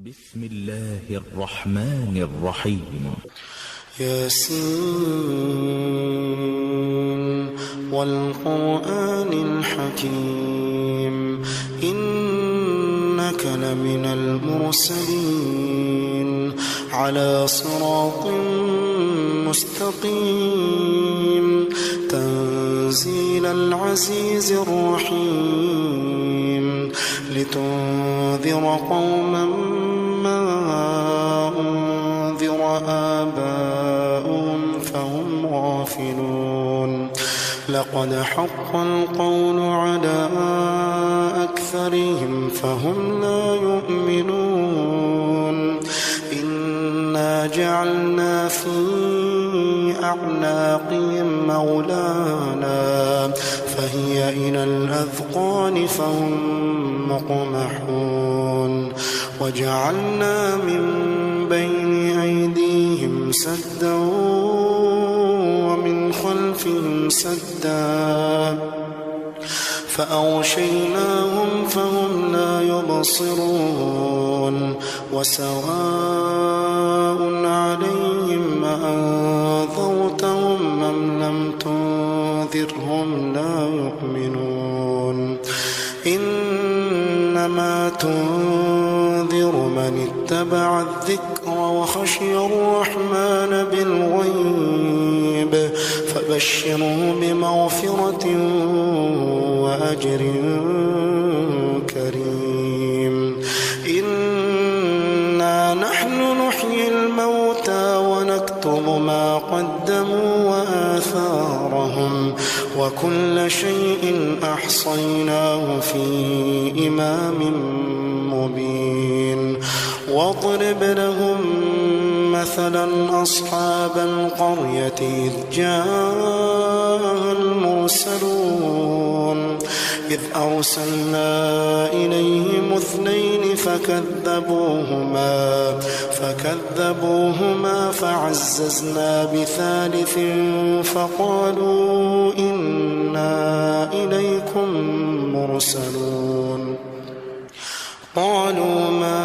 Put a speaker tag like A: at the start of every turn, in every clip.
A: بسم الله الرحمن الرحيم.
B: ياسين والقرآن الحكيم إنك لمن المرسلين على صراط مستقيم تنزيل العزيز الرحيم لتنذر قوما ما أنذر آباؤهم فهم غافلون لقد حق القول على أكثرهم فهم لا يؤمنون إنا جعلنا في أعناقهم مغلالا فهي إلى الأذقان فهم مقمحون وجعلنا من بين أيديهم سدا ومن خلفهم سدا فأغشيناهم فهم لا يبصرون وسواء عليهم أأنذرتهم أم لم تنذرهم لا يؤمنون إنما تنذر من اتبع الذكر وخشي الرحمن بالغيب فبشره بمغفرة وأجر كريم إنا نحن نحيي الموتى ونكتب ما قدموا وآثارهم وكل شيء أحصيناه في إمام مبين واضرب لهم مثلا أصحاب القرية إذ جاء المرسلون إذ أرسلنا إليهم اثنين فكذبوهما فعززنا بثالث فقالوا إنا إليكم مرسلون قالوا ما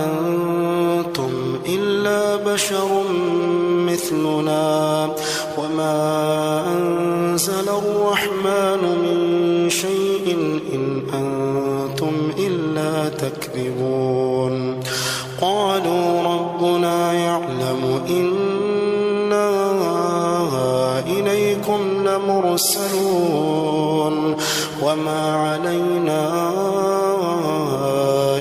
B: أنتم إلا بشر مثلنا وما أنزل الرحمن من شيء إن أنتم إلا تكذبون قالوا ربنا يعلم إنا إليكم لمرسلون وما علينا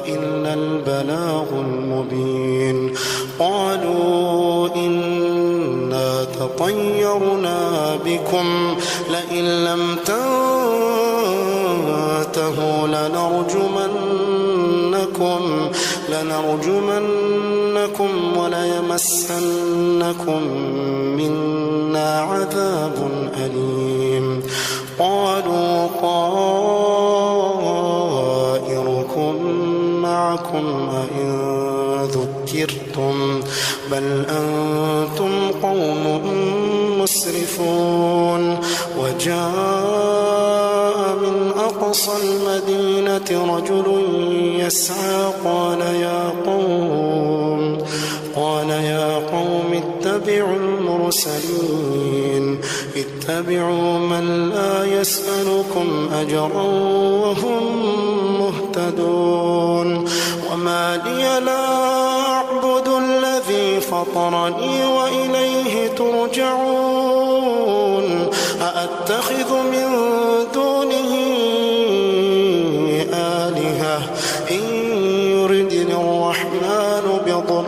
B: إلا البلاغ المبين قالوا إنا تطيرنا بكم لئن لم تنتهوا لنرجمنكم وليمسنكم منا عذاب أليم قالوا طائركم معكم أئن ذكرتم بل أنتم قوم مسرفون وجاء من أقصى المدينة رجل يسعى قال يا قوم اتبعوا المرسلين اتبعوا من لا يسألكم أجرا وهم مهتدون وما لي لا أعبد الذي فطرني وإليه ترجعون أأتخذ من دونه آلهة إن يردني الرحمن بضر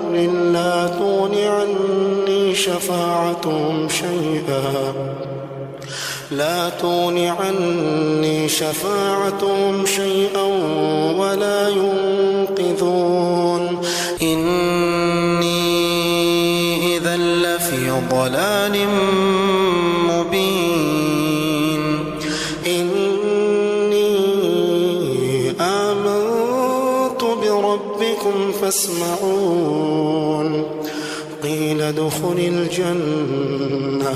B: لا تغن عني شفاعتهم شيئا ولا ينقذون إني إذا لفي ضلال مبين إني آمنت بربكم فاسمعون قيل ادخل الجنة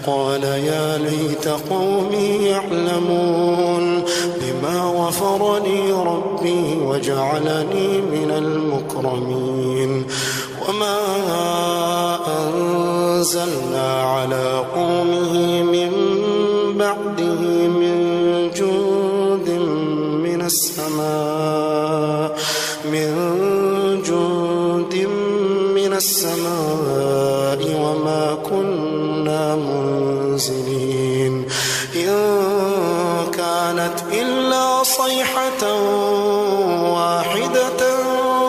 B: قال يا ليت قومي يعلمون بما غفر لي ربي وجعلني من المكرمين وما أنزلنا على قومه من بعده من جند من السماء وما كنا منزلين إن كانت إلا صيحة واحدة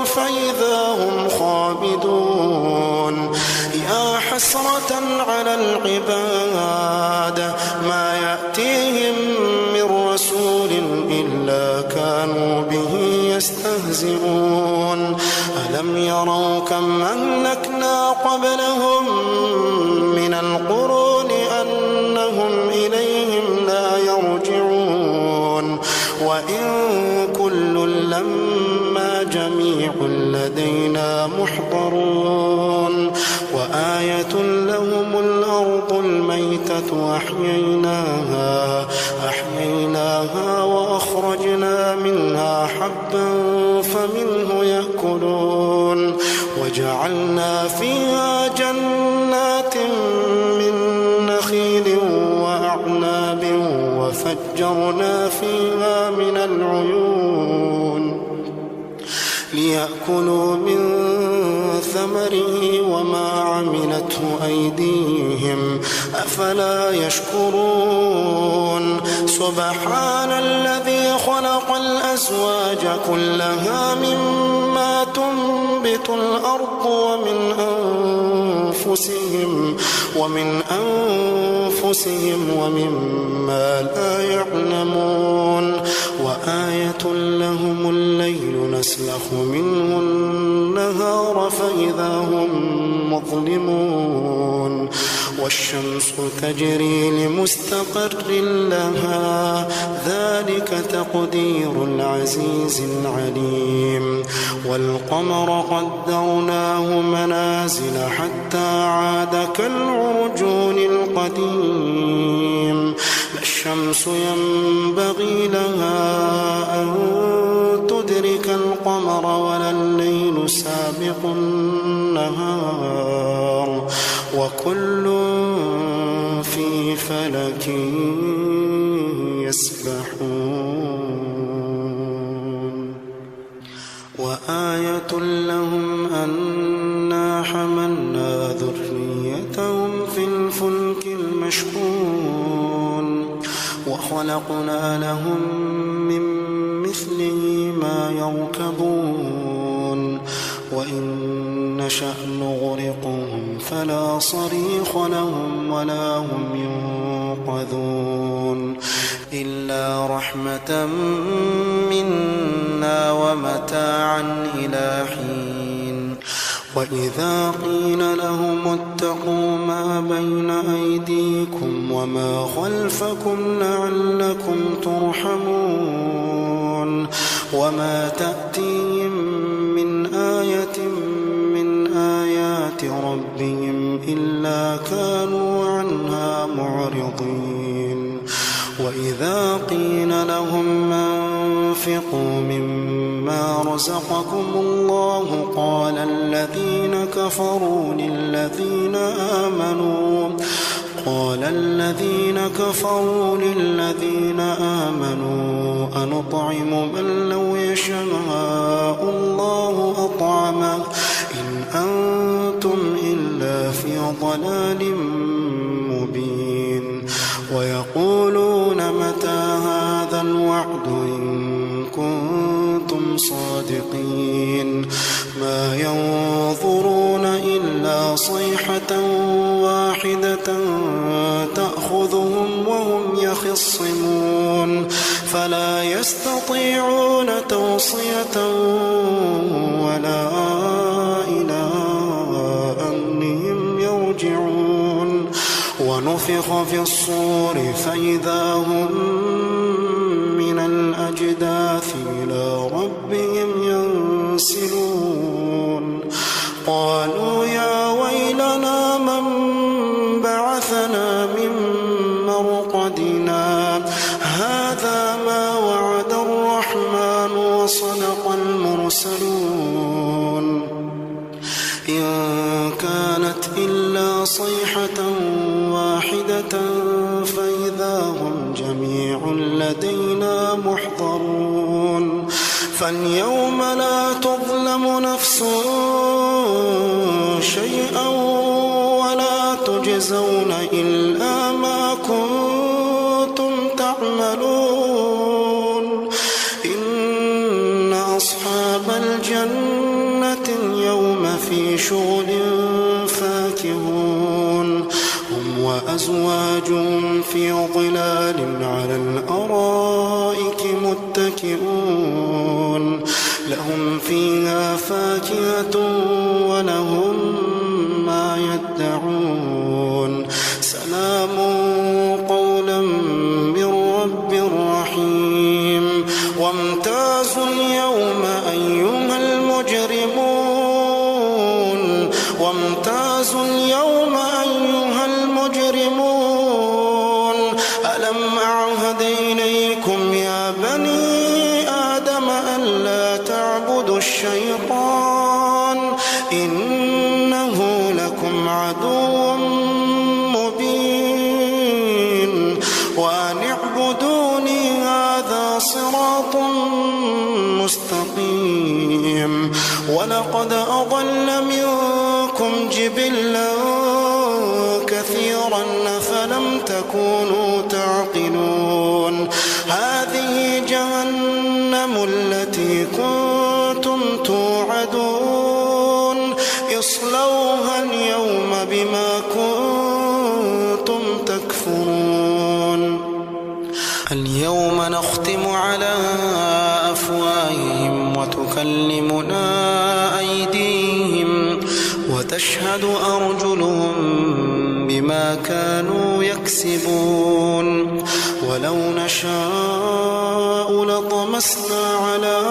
B: فإذا هم خامدون يا حسرة على العباد ما يأتيهم من رسول إلا كانوا به يستهزئون ألم يروا كم أهلكنا قبلهم من القرون أنهم إليهم لا يرجعون وإن كل لما جميع لدينا محضرون وآية لهم الأرض الميتة أحييناها وأخرجنا منها حبا فمنه يأكلون وجعلنا فيها جنات من نخيل وأعناب وفجرنا فيها من العيون ليأكلوا من ثمره وما عملته أيديهم أفلا يشكرون سبحان الذي خلق الأزواج كلها مما تنبت الأرض ومن أنفسهم ومما لا يعلمون وآية لهم الليل نسلخ منه النهار فإذا هم مظلمون والشمس تجري لمستقر لها ذلك تقدير العزيز العليم والقمر قدرناه منازل حتى عاد كالعرجون القديم لا الشمس ينبغي لها أن تدرك القمر ولا الليل سابق النهار وكل في فلك يسبحون وآية لهم أنا حملنا ذريتهم في الفلك المشحون وخلقنا لهم من مثله ما يركبون وإن نشأ نغرقهم فلا صريخ لهم ولا هم ينقذون إلا رحمة منا ومتاعا إلى حين وإذا قيل لهم اتقوا ما بين أيديكم وما خلفكم لعلكم ترحمون وما تأتيهم من آية من آيات ربهم إلا كانوا عنها معرضين وإذا قيل لهم أنفقوا مما رزقكم الله قال الذين كفروا للذين آمنوا أنطعم من لو يشاء الله أطعمه إن أنتم إلا في ضلال مبين ويقولون متى هذا الوعد إن كنتم صادقين ما ينظرون إلا صيحة واحدة تأخذهم وهم يخصمون فلا يستطيعون توصية ولا إلى أهلهم يرجعون ونفخ في الصور فإذا هم من الأجداث إلى ربهم ينسلون قالوا يا ويلنا صيحة واحدة فإذا هم جميع لدينا محضرون فاليوم لا تظلم نفس شيئا ولا تجزون إلا ما كنتم تعملون إن أصحاب الجنة اليوم في شغل فاكهون هم وأزواجهم في ظلال على الأرائك متكئون لهم فيها فاكهة ولهم ما يدعون سلام قولا من رب رحيم وامتازوا اليوم أيها المجرمون وامتازوا اليوم أيها المجرمون ألم أعهد إليكم يا بني آدم ألا تعبدوا الشيطان إنه لكم عدو مبين وأن اعبدوني هذا صراط مستقيم ولقد أضل منكم جبلا كثيرا فلم تكونوا تعقلون هذه جهنم التي كنتم توعدون اصلوها اليوم بما كنتم تكفرون اليوم نختم على أفواههم وتكلمنا أيديهم وتشهد أرجلهم بما كانوا يكسبون ولو نشاء لطمسنا على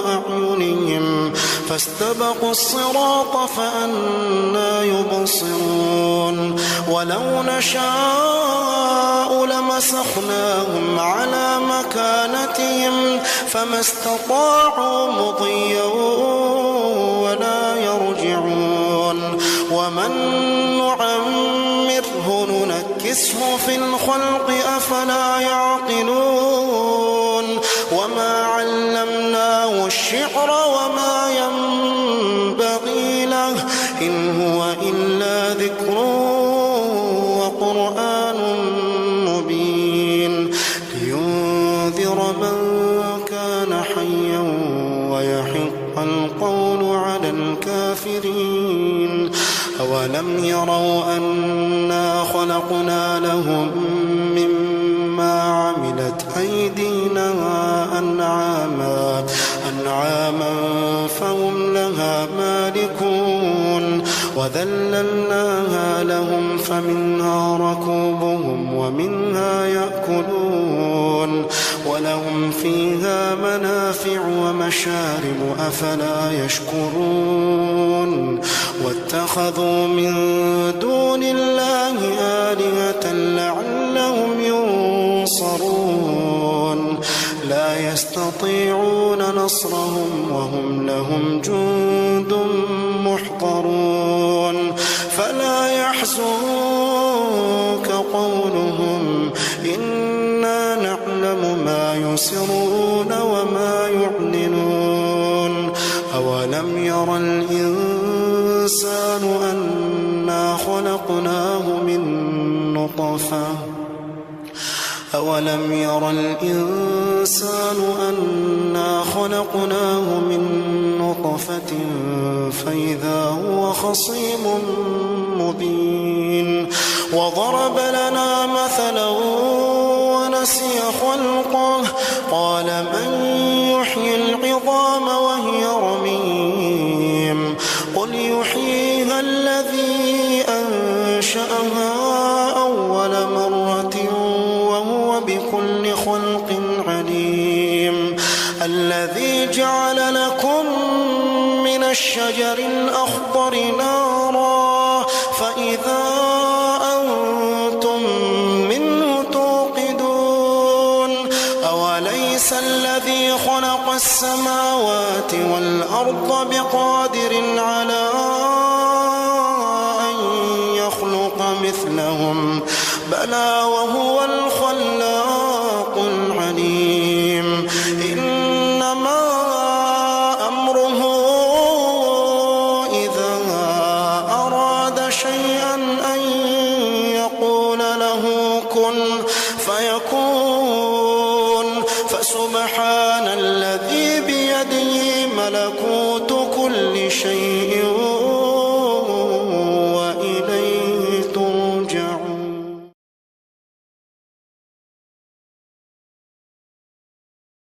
B: أعينهم فاستبقوا الصراط فأنى يبصرون ولو نشاء لمسخناهم على مكانتهم فما استطاعوا مضيا ولا يرجعون ومن نعمره ننكسه في الخلق أفلا يعقلون وما علمناه الشعر وما ينبغي له إن هو إلا ذكر وقرآن مبين لينذر من كان حيا ويحق القول على الكافرين أولم يروا أنا خلقنا لهم مما عملت أيدينا أنعاما فهم لها مالكون وذللناها لهم فمنها ركوبهم ومنها يأكلون ولهم فيها منافع ومشارب أفلا يشكرون واتخذوا من دون الله آلهة لعلهم ينصرون لا يستطيعون نصرهم وهم لهم جند محضرون فلا يحزنك قولهم إنا نعلم ما يسرون وما يعلنون أولم ير الإنسان أنا خلقناه من نطفة أولم ير الإنسان أنا خلقناه من نطفة فإذا هو خصيم مبين وضرب لنا مثلا ونسي خلقه قال من يحيي العظام وهي رميم قل يحييها الذي أنشأها أول مرة وهو بكل خلق عليم الذي جعل لكم من الشجر الأخضر نارا فإذا أنتم منه توقدون أوليس الذي خلق السماوات والأرض بقادر على أن بلى وهو الخلاق العليم إنما أمره إذا أراد شيئا أن يقول له كن فيكون فسبحان الذي بيده ملكوت كل شيء